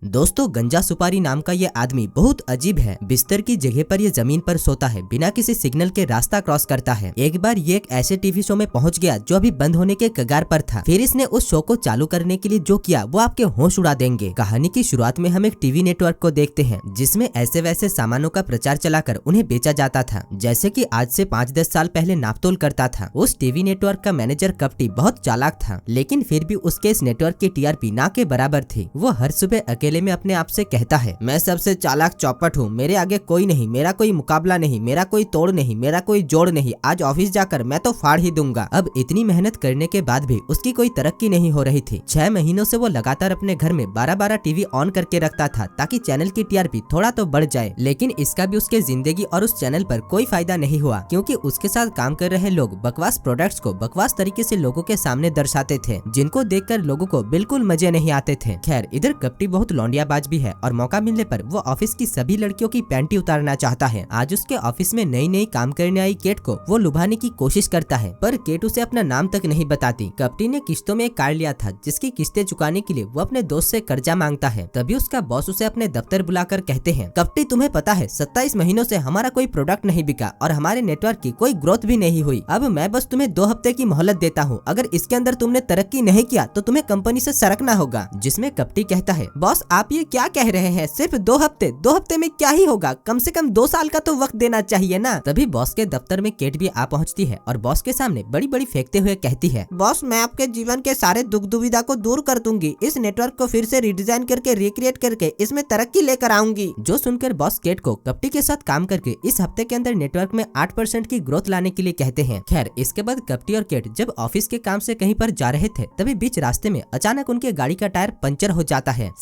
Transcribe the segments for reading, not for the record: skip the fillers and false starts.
दोस्तों, गंजा सुपारी नाम का ये आदमी बहुत अजीब है। बिस्तर की जगह पर ये जमीन पर सोता है, बिना किसी सिग्नल के रास्ता क्रॉस करता है। एक बार ये एक ऐसे टीवी शो में पहुंच गया जो अभी बंद होने के कगार पर था। फिर इसने उस शो को चालू करने के लिए जो किया वो आपके होश उड़ा देंगे। कहानी की शुरुआत में हम एक टीवी नेटवर्क को देखते हैं जिसमें ऐसे वैसे सामानों का प्रचार चलाकर उन्हें बेचा जाता था, जैसे कि आज से 5-10 साल पहले नापतोल करता था। उस टीवी नेटवर्क का मैनेजर कपटी बहुत चालाक था, लेकिन फिर भी उसके इस नेटवर्क की टीआरपी ना के बराबर थी। वो हर सुबह अकेले में अपने आप से कहता है, मैं सबसे चालाक चौपट हूँ, मेरे आगे कोई नहीं, मेरा कोई मुकाबला नहीं, मेरा कोई तोड़ नहीं, मेरा कोई जोड़ नहीं, आज ऑफिस जाकर मैं तो फाड़ ही दूंगा। अब इतनी मेहनत करने के बाद भी उसकी कोई तरक्की नहीं हो रही थी। 6 महीनों से वो लगातार अपने घर में 12-12 टीवी ऑन करके रखता था ताकि चैनल की टीआरपी थोड़ा तो बढ़ जाए, लेकिन इसका भी उसके जिंदगी और उस चैनल पर कोई फायदा नहीं हुआ, क्योंकि उसके साथ काम कर रहे लोग बकवास प्रोडक्ट्स को बकवास तरीके से लोगों के सामने दर्शाते थे, जिनको देखकर लोगों को बिल्कुल मजे नहीं आते थे। खैर, इधर कपटी बहुत लौंडियाबाज भी है और मौका मिलने पर वो ऑफिस की सभी लड़कियों की पैंटी उतारना चाहता है। आज उसके ऑफिस में नई नई काम करने आई केट को वो लुभाने की कोशिश करता है, पर केट उसे अपना नाम तक नहीं बताती। कपटी ने किस्तों में एक कार लिया था जिसकी किस्तें चुकाने के लिए वो अपने दोस्त से कर्जा मांगता है। तभी उसका बॉस उसे अपने दफ्तर बुलाकर कहते हैं, कपटी तुम्हें पता है 27 महीनों से हमारा कोई प्रोडक्ट नहीं बिका और हमारे नेटवर्क की कोई ग्रोथ भी नहीं हुई। अब मैं बस तुम्हें 2 हफ्ते की मोहलत देता हूँ, अगर इसके अंदर तुमने तरक्की नहीं किया तो तुम्हें कंपनी से सरकना होगा। जिसमें कपटी कहता है, बॉस आप ये क्या कह रहे हैं, सिर्फ 2 हफ्ते? 2 हफ्ते में क्या ही होगा, कम से कम 2 साल का तो वक्त देना चाहिए ना। तभी बॉस के दफ्तर में केट भी आ पहुंचती है और बॉस के सामने बड़ी बड़ी फेंकते हुए कहती है, बॉस मैं आपके जीवन के सारे दुख दुविधा को दूर कर दूंगी, इस नेटवर्क को फिर से रिडिजाइन करके रिक्रिएट करके इसमें तरक्की लेकर आऊंगी। जो सुनकर बॉस केट को कपटी के साथ काम करके इस हफ्ते के अंदर नेटवर्क में 8% की ग्रोथ लाने के लिए कहते हैं। खैर, इसके बाद कपटी और केट जब ऑफिस के काम से कहीं पर जा रहे थे, तभी बीच रास्ते में अचानक उनके गाड़ी का टायर पंचर हो जाता है।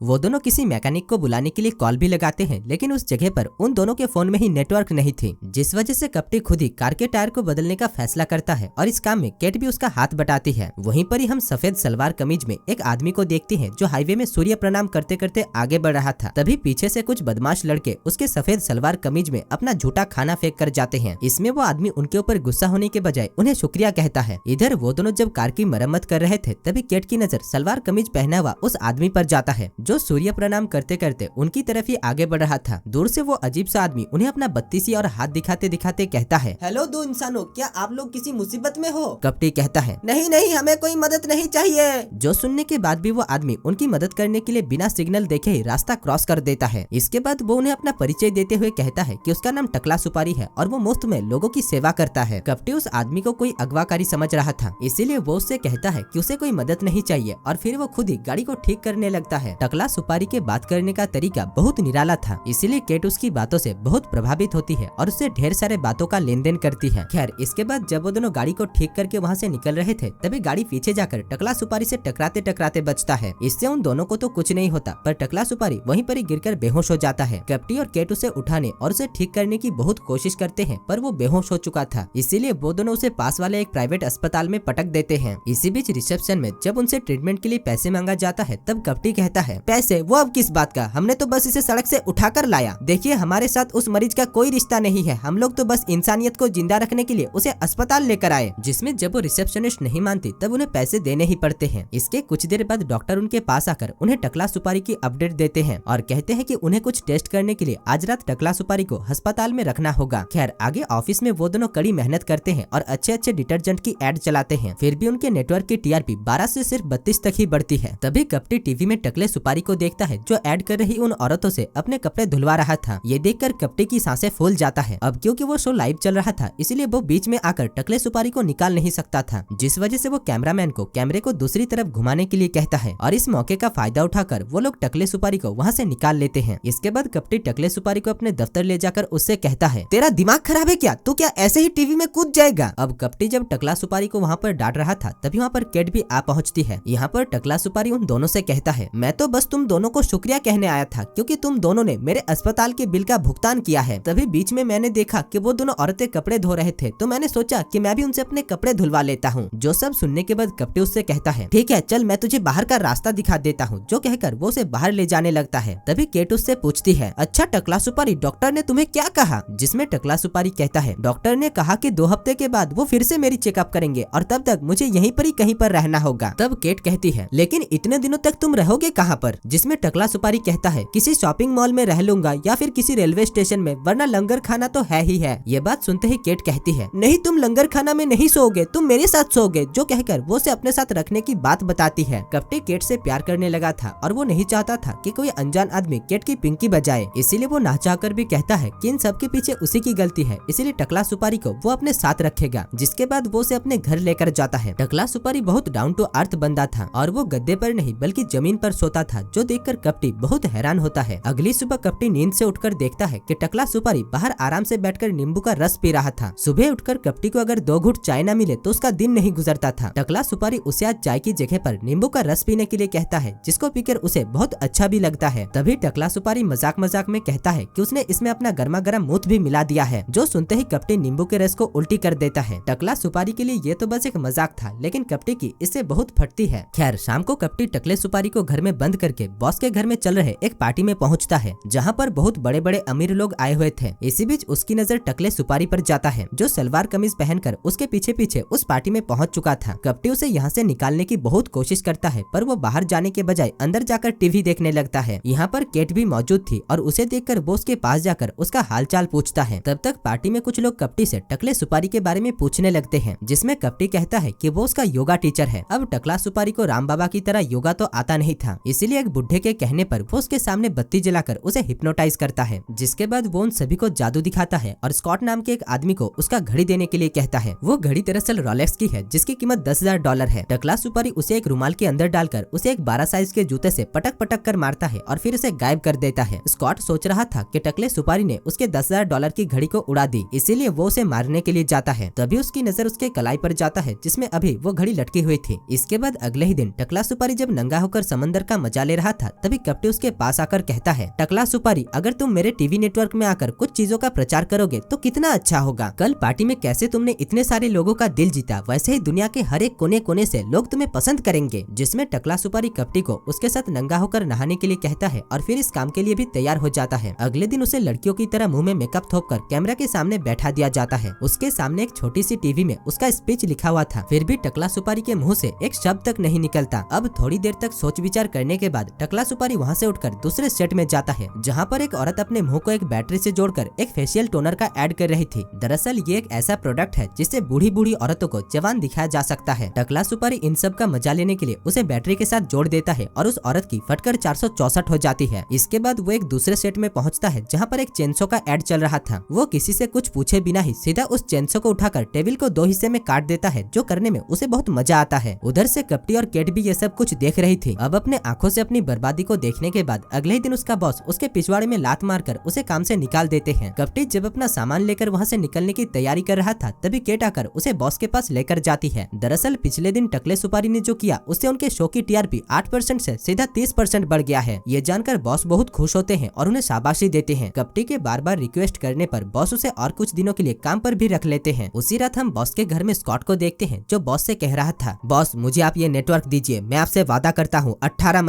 वो दोनों किसी मैकेनिक को बुलाने के लिए कॉल भी लगाते हैं, लेकिन उस जगह पर उन दोनों के फोन में ही नेटवर्क नहीं थी, जिस वजह से कपटी खुद ही कार के टायर को बदलने का फैसला करता है और इस काम में केट भी उसका हाथ बटाती है। वहीं पर ही हम सफेद सलवार कमीज में एक आदमी को देखते हैं जो हाईवे में सूर्य प्रणाम करते करते आगे बढ़ रहा था। तभी पीछे से कुछ बदमाश लड़के उसके सफेद सलवार कमीज में अपना झूठा खाना फेंक कर जाते हैं। इसमें वो आदमी उनके ऊपर गुस्सा होने के बजाय उन्हें शुक्रिया कहता है। इधर वो दोनों जब कार की मरम्मत कर रहे थे, तभी केट की नजर सलवार कमीज पहना हुआ उस आदमी पर जाता है जो सूर्य प्रणाम करते करते उनकी तरफ ही आगे बढ़ रहा था। दूर से वो अजीब सा आदमी उन्हें अपना बत्तीसी और हाथ दिखाते दिखाते कहता है, हेलो 2 इंसानों, क्या आप लोग किसी मुसीबत में हो? कपटी कहता है, नहीं नहीं, हमें कोई मदद नहीं चाहिए। जो सुनने के बाद भी वो आदमी उनकी मदद करने के लिए बिना सिग्नल देखे ही रास्ता क्रॉस कर देता है। इसके बाद वो उन्हें अपना परिचय देते हुए कहता है कि उसका नाम टकला सुपारी है और वो मुफ्त में लोगों की सेवा करता है। कपटी उस आदमी को कोई अगवाकारी समझ रहा था, इसीलिए वो उससे कहता है कि उसे कोई मदद नहीं चाहिए और फिर वो खुद ही गाड़ी को ठीक करने लगता है। टकला सुपारी के बात करने का तरीका बहुत निराला था, इसीलिए केट उसकी बातों से बहुत प्रभावित होती है और उससे ढेर सारे बातों का लेन देन करती है। खैर, इसके बाद जब वो दोनों गाड़ी को ठीक करके वहाँ से निकल रहे थे, तभी गाड़ी पीछे जाकर टकला सुपारी से टकराते टकराते बचता है। इससे उन दोनों को तो कुछ नहीं होता, पर टकला सुपारी वहीं पर ही गिरकर बेहोश हो जाता है। कपटी और केट उसे उठाने और उसे ठीक करने की बहुत कोशिश करते हैं, पर वो बेहोश हो चुका था, इसीलिए वो दोनों उसे पास वाले एक प्राइवेट अस्पताल में पटक देते हैं। इसी बीच रिसेप्शन में जब उनसे ट्रीटमेंट के लिए पैसे मांगा जाता है, तब कपटी कहता है, पैसे? वो अब किस बात का, हमने तो बस इसे सड़क से उठाकर लाया। देखिए, हमारे साथ उस मरीज का कोई रिश्ता नहीं है, हम लोग तो बस इंसानियत को जिंदा रखने के लिए उसे अस्पताल लेकर आए। जिसमें जब वो रिसेप्शनिस्ट नहीं मानती, तब उन्हें पैसे देने ही पड़ते हैं। इसके कुछ देर बाद डॉक्टर उनके पास आकर उन्हें टकला सुपारी की अपडेट देते हैं और कहते हैं कि उन्हें कुछ टेस्ट करने के लिए आज रात टकला सुपारी को अस्पताल में रखना होगा। खैर, आगे ऑफिस में वो दोनों कड़ी मेहनत करते हैं और अच्छे अच्छे डिटर्जेंट की एड चलाते हैं, फिर भी उनके नेटवर्क की टीआरपी 12 से सिर्फ 32 तक ही बढ़ती है। तभी कपटी टीवी में टकले सुपारी को देखता है जो एड कर रही उन औरतों से अपने कपड़े धुलवा रहा था। ये देखकर कपटी की सांसें फूल जाता है। अब क्योंकि वो शो लाइव चल रहा था, इसलिए वो बीच में आकर टकले सुपारी को निकाल नहीं सकता था, जिस वजह से वो कैमरामैन को कैमरे को दूसरी तरफ घुमाने के लिए कहता है और इस मौके का फायदा उठाकर वो लोग टकले सुपारी को वहाँ से निकाल लेते हैं। इसके बाद कपटी टकले सुपारी को अपने दफ्तर ले जाकर उससे कहता है, तेरा दिमाग खराब है क्या, तू क्या ऐसे ही टीवी में कूद जाएगा? अब कपटी जब टकला सुपारी को वहाँ पर डांट रहा था, तभी वहाँ पर केट भी आ पहुँचती है। यहाँ पर टकला सुपारी उन दोनों से कहता है, मैं तो बस तुम दोनों को शुक्रिया कहने आया था क्योंकि तुम दोनों ने मेरे अस्पताल के बिल का भुगतान किया है। तभी बीच में मैंने देखा कि वो दोनों औरतें कपड़े धो रहे थे, तो मैंने सोचा कि मैं भी उनसे अपने कपड़े धुलवा लेता हूँ। जो सब सुनने के बाद कपटी उससे कहता है, ठीक है चल मैं तुझे बाहर का रास्ता दिखा देता हूँ। जो कहकर वो उसे बाहर ले जाने लगता है। तभी केट उससे पूछती है, अच्छा टकला सुपारी, डॉक्टर ने तुम्हें क्या कहा? जिसमें टकला सुपारी कहता है, डॉक्टर ने कहा कि 2 हफ्ते के बाद वो फिर से मेरी चेकअप करेंगे और तब तक मुझे यहीं पर ही कहीं पर रहना होगा। तब केट कहती है, लेकिन इतने दिनों तक तुम रहोगे कहाँ पर? जिसमें टकला सुपारी कहता है, किसी शॉपिंग मॉल में रह लूंगा या फिर किसी रेलवे स्टेशन में, वरना लंगर खाना तो है ही है। ये बात सुनते ही केट कहती है, नहीं तुम लंगर खाना में नहीं सोओगे, तुम मेरे साथ सोओगे। जो कहकर वो उसे अपने साथ रखने की बात बताती है। कपटी केट से प्यार करने लगा था और वो नहीं चाहता था कि कोई अनजान आदमी केट की पिंकी बजाए, इसीलिए वो ना चाहकर भी कहता है कि इन सब के पीछे उसी की गलती है, इसीलिए टकला सुपारी को वो अपने साथ रखेगा। जिसके बाद वो उसे अपने घर लेकर जाता है। टकला सुपारी बहुत डाउन टू अर्थ बंदा था और वो गद्दे पर नहीं बल्कि जमीन पर सोता था, जो देखकर कपटी बहुत हैरान होता है। अगली सुबह कपटी नींद से उठकर देखता है कि टकला सुपारी बाहर आराम से बैठकर नींबू का रस पी रहा था। सुबह उठकर कपटी को अगर 2 घूंट चाय न मिले तो उसका दिन नहीं गुजरता था। टकला सुपारी उसे आज चाय की जगह पर नींबू का रस पीने के लिए कहता है, जिसको पीकर उसे बहुत अच्छा भी लगता है। तभी टकला सुपारी मजाक मजाक में कहता है कि उसने इसमें अपना गर्मा गर्म मूत भी मिला दिया है। जो सुनते ही कपटी नींबू के रस को उल्टी कर देता है। टकला सुपारी के लिए ये तो बस एक मजाक था, लेकिन कपटी की इससे बहुत फटती है। खैर शाम को कपटी टकले सुपारी को घर में बंद करके बॉस के घर में चल रहे एक पार्टी में पहुंचता है, जहां पर बहुत बड़े बड़े अमीर लोग आए हुए थे। इसी बीच उसकी नजर टकले सुपारी पर जाता है, जो सलवार कमीज पहनकर उसके पीछे पीछे उस पार्टी में पहुंच चुका था। कपटी उसे यहाँ से निकालने की बहुत कोशिश करता है, पर वो बाहर जाने के बजाय अंदर जाकर टीवी देखने लगता है। यहाँ पर केट भी मौजूद थी और उसे देखकर वो उसके पास जाकर उसका हालचाल पूछता है। तब तक पार्टी में कुछ लोग कपटी से टकले सुपारी के बारे में पूछने लगते हैं, जिसमें कपटी कहता है कि वो उसका योगा टीचर है। अब टकला सुपारी को राम बाबा की तरह योगा तो आता नहीं था, इसीलिए एक बुढ़े के कहने पर वो उसके सामने बत्ती जलाकर उसे हिप्नोटाइज करता है। जिसके बाद वो उन सभी को जादू दिखाता है और स्कॉट नाम के एक आदमी को उसका घड़ी देने के लिए कहता है। वो घड़ी दरअसल रोलेक्स की है, जिसकी कीमत $10,000 है। टकला सुपारी उसे एक रुमाल के अंदर डालकर उसे एक 12 साइज के जूते से पटक पटक कर मारता है और फिर उसे गायब कर देता है। स्कॉट सोच रहा था कि टकले सुपारी ने उसके $10,000 की घड़ी को उड़ा दी, इसीलिए वो उसे मारने के लिए जाता है। तभी उसकी नजर उसके कलाई पर जाता है, जिसमें अभी वो घड़ी लटकी हुई थी। इसके बाद अगले ही दिन टकला सुपारी जब नंगा होकर समंदर का मजा ले रहा था, तभी कपटी उसके पास आकर कहता है, टकला सुपारी, अगर तुम मेरे टीवी नेटवर्क में आकर कुछ चीजों का प्रचार करोगे तो कितना अच्छा होगा। कल पार्टी में कैसे तुमने इतने सारे लोगों का दिल जीता, वैसे ही दुनिया के हर एक कोने कोने से लोग तुम्हें पसंद करेंगे। जिसमें टकला सुपारी कपटी को उसके साथ नंगा होकर नहाने के लिए कहता है और फिर इस काम के लिए भी तैयार हो जाता है। अगले दिन उसे लड़कियों की तरह मुंह में मेकअप थोपकर कैमरा के सामने बैठा दिया जाता है। उसके सामने एक छोटी सी टीवी में उसका स्पीच लिखा हुआ था, फिर भी टकला सुपारी के मुंह से एक शब्द तक नहीं निकलता। अब थोड़ी देर तक सोच विचार करने के बाद टकला सुपारी वहाँ से उठकर दूसरे सेट में जाता है, जहाँ पर एक औरत अपने मुंह को एक बैटरी से जोड़कर एक फेशियल टोनर का ऐड कर रही थी। दरअसल ये एक ऐसा प्रोडक्ट है जिससे बूढ़ी बूढ़ी औरतों को जवान दिखाया जा सकता है। टकला सुपारी इन सब का मजा लेने के लिए उसे बैटरी के साथ जोड़ देता है और उस औरत की फटकर 464 हो जाती है। इसके बाद वो एक दूसरे सेट में पहुंचता है, जहाँ पर एक चेनसो का ऐड चल रहा था। वो किसी से कुछ पूछे बिना ही सीधा उस चेनसो को उठाकर टेबल को 2 हिस्से में काट देता है, जो करने में उसे बहुत मजा आता है। उधर से कपटी और केट भी ये सब कुछ देख रही थी। अब अपने आंखों से अपनी बर्बादी को देखने के बाद अगले ही दिन उसका बॉस उसके पिछवाड़े में लात मारकर उसे काम से निकाल देते हैं। कपटी जब अपना सामान लेकर वहाँ से निकलने की तैयारी कर रहा था, तभी केट आकर उसे बॉस के पास लेकर जाती है। दरअसल पिछले दिन टकले सुपारी ने जो किया, उससे उनके शो की टीआरपी 8% से सीधा 30% बढ़ गया है। ये जानकर बॉस बहुत खुश होते हैं और उन्हें शाबाशी देते हैं। कपटी के बार बार रिक्वेस्ट करने पर बॉस उसे और कुछ दिनों के लिए काम पर भी रख लेते हैं। उसी रात हम बॉस के घर में स्कॉट को देखते हैं, जो बॉस से कह रहा था, बॉस मुझे आप ये नेटवर्क दीजिए, मैं आपसे वादा करता हूँ 18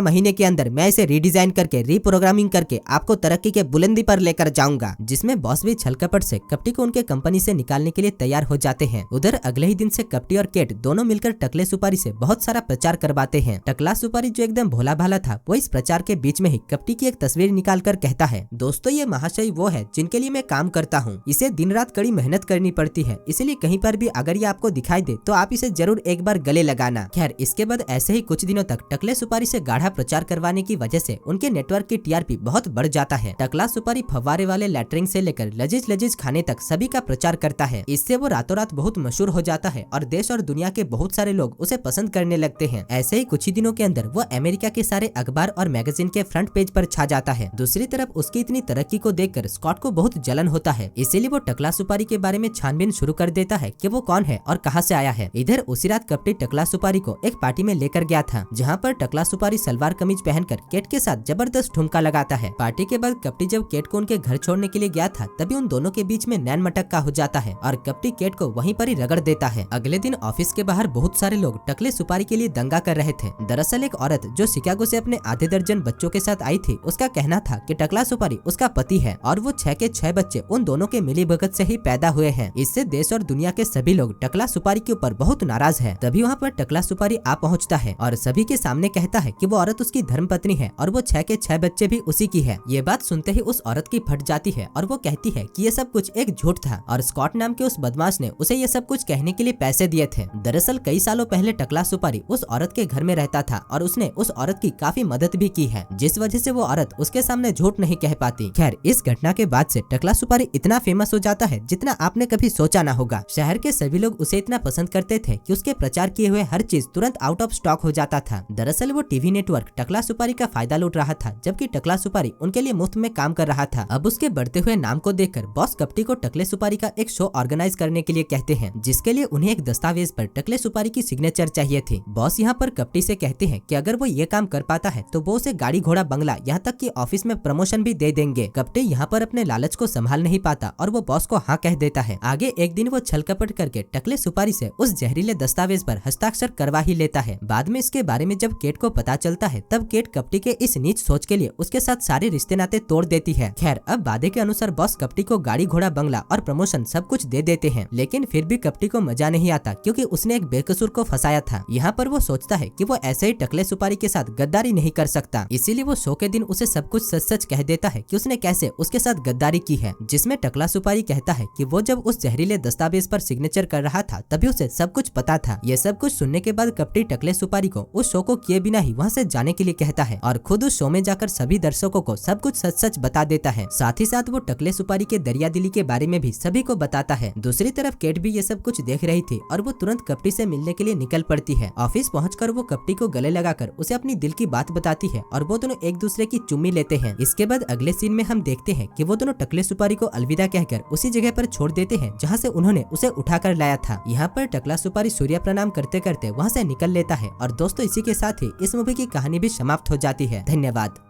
महीने के अंदर मैं इसे रीडिजाइन करके रीप्रोग्रामिंग करके आपको तरक्की के बुलंदी पर लेकर जाऊंगा। जिसमें बॉस भी छलकपट से कपटी को उनके कंपनी से निकालने के लिए तैयार हो जाते हैं। उधर अगले ही दिन से कपटी और केट दोनों मिलकर टकले सुपारी से बहुत सारा प्रचार करवाते हैं। टकला सुपारी जो एकदम भोला भाला था, वो इस प्रचार के बीच में ही कपटी की एक तस्वीर निकाल कर कहता है, दोस्तों ये महाशय वो है जिनके लिए मैं काम करता हूँ। इसे दिन रात कड़ी मेहनत करनी पड़ती है, इसलिए कहीं पर भी अगर ये आपको दिखाई दे तो आप इसे जरूर एक बार गले लगाना। खैर इसके बाद ऐसे ही कुछ दिनों तक टकले सुपारी से गाढ़ा प्रचार करवाने की वजह से उनके नेटवर्क की टीआरपी बहुत बढ़ जाता है। टकला सुपारी फव्वारे वाले लैटरिंग से लेकर लजीज लजीज खाने तक सभी का प्रचार करता है। इससे वो रातों रात बहुत मशहूर हो जाता है और देश और दुनिया के बहुत सारे लोग उसे पसंद करने लगते हैं। ऐसे ही कुछ ही दिनों के अंदर वो अमेरिका के सारे अखबार और मैगजीन के फ्रंट पेज पर छा जाता है। दूसरी तरफ उसकी इतनी तरक्की को देखकर स्कॉट को बहुत जलन होता है, इसीलिए वो टकला सुपारी के बारे में छानबीन शुरू कर देता है कि वो कौन है और कहाँ से आया है। इधर उसी रात कपटी टकला सुपारी को एक पार्टी में लेकर गया था, जहाँ पर टकला सुपारी सलवार कमीज पहनकर केट के साथ जबरदस्त ठुमका लगाता है। पार्टी के बाद कपटी जब केट को उनके घर छोड़ने के लिए गया था तभी उन दोनों के बीच में नैन मटक्का हो जाता है और कपटी केट को वहीं पर ही रगड़ देता है। अगले दिन ऑफिस के बाहर बहुत सारे लोग टकले सुपारी के लिए दंगा कर रहे थे। दरअसल एक औरत जो शिकागो से अपने आधे दर्जन बच्चों के साथ आई थी, उसका कहना था कि टकला सुपारी उसका पति है और वो 6 के 6 बच्चे उन दोनों के मिलीभगत से ही पैदा हुए हैं। इससे देश और दुनिया के सभी लोग टकला सुपारी के ऊपर बहुत नाराज है। तभी वहाँ पर टकला सुपारी आ पहुँचता है और सभी के सामने कहता है कि वो औरत उसकी धर्मपत्नी है और वो 6 के 6 बच्चे भी उसी की है। ये बात सुनते ही उस औरत की फट जाती है और वो कहती है कि ये सब कुछ एक झूठ था और स्कॉट नाम के उस बदमाश ने उसे ये सब कुछ कहने के लिए पैसे दिए थे। दरअसल कई सालों पहले टकला सुपारी उस औरत के घर में रहता था और उसने उस औरत की काफी मदद भी की है, जिस वजह से वो औरत उसके सामने झूठ नहीं कह पाती। खैर, इस घटना के बाद से टकला सुपारी इतना फेमस हो जाता है जितना आपने कभी सोचा ना होगा। शहर के सभी लोग उसे इतना पसंद करते थे कि उसके प्रचार किए हुए हर चीज तुरंत आउट ऑफ स्टॉक हो जाता था। दरअसल वो टीवी नेटवर्क टकला सुपारी का फायदा लूट रहा था, जबकि टकला सुपारी उनके लिए मुफ्त में काम कर रहा था। अब उसके बढ़ते हुए नाम को देखकर बॉस कपटी को टकले सुपारी का एक शो ऑर्गेनाइज करने के लिए कहते हैं, जिसके लिए उन्हें एक दस्तावेज पर टकले सुपारी की सिग्नेचर चाहिए थी। बॉस यहाँ पर कपटी से कहते हैं कि अगर वो ये काम कर पाता है तो वो उसे गाड़ी घोड़ा बंगला यहाँ तक कि ऑफिस में प्रमोशन भी दे देंगे। कपटी यहाँ पर अपने लालच को संभाल नहीं पाता और वो बॉस को हाँ कह देता है। आगे एक दिन वो छल कपट करके टकले सुपारी से उस जहरीले दस्तावेज पर हस्ताक्षर करवा ही लेता है। बाद में इसके बारे में जब केट को पता चलता है तब केट कपटी के इस नीच सोच के लिए उसके साथ सारे रिश्ते नाते तोड़ देती है। खैर, अब वादे के अनुसार बॉस कपटी को गाड़ी घोड़ा बंगला और प्रमोशन सब कुछ दे देते हैं, लेकिन फिर भी कपटी को मजा नहीं आता क्योंकि उसने एक बेकसूर को फंसाया था। यहाँ पर वो सोचता है कि वो ऐसे ही टकले सुपारी के साथ गद्दारी नहीं कर सकता, इसीलिए वो शो के दिन उसे सब कुछ सच सच कह देता है कि उसने कैसे उसके साथ गद्दारी की है, जिसमें टकला सुपारी कहता है कि वो जब उस जहरीले दस्तावेज पर सिग्नेचर कर रहा था तभी उसे सब कुछ पता था। ये सब कुछ सुनने के बाद कपटी टकले सुपारी को उस शो को किए बिना ही वहाँ से जाने के लिए कहता है और खुद उस शो में जाकर सभी दर्शकों को सब कुछ सच सच बता देता है। साथ ही साथ वो टकले सुपारी के दरिया दिली के बारे में भी सभी को बताता है। दूसरी तरफ केट भी ये सब कुछ देख रही थी और वो तुरंत कपटी से मिलने के लिए निकल पड़ती है। ऑफिस पहुंचकर वो कपटी को गले लगाकर उसे अपनी दिल की बात बताती है और वो दोनों एक दूसरे की चुम्मी लेते हैं। इसके बाद अगले सीन में हम देखते हैं कि वो दोनों टकले सुपारी को अलविदा कहकर उसी जगह पर छोड़ देते हैं जहाँ से उन्होंने उसे उठाकर लाया था। यहाँ पर टकला सुपारी सूर्य प्रणाम करते करते वहाँ से निकल लेता है और दोस्तों, इसी के साथ ही इस मूवी की कहानी भी समाप्त हो जाती है। धन्यवाद।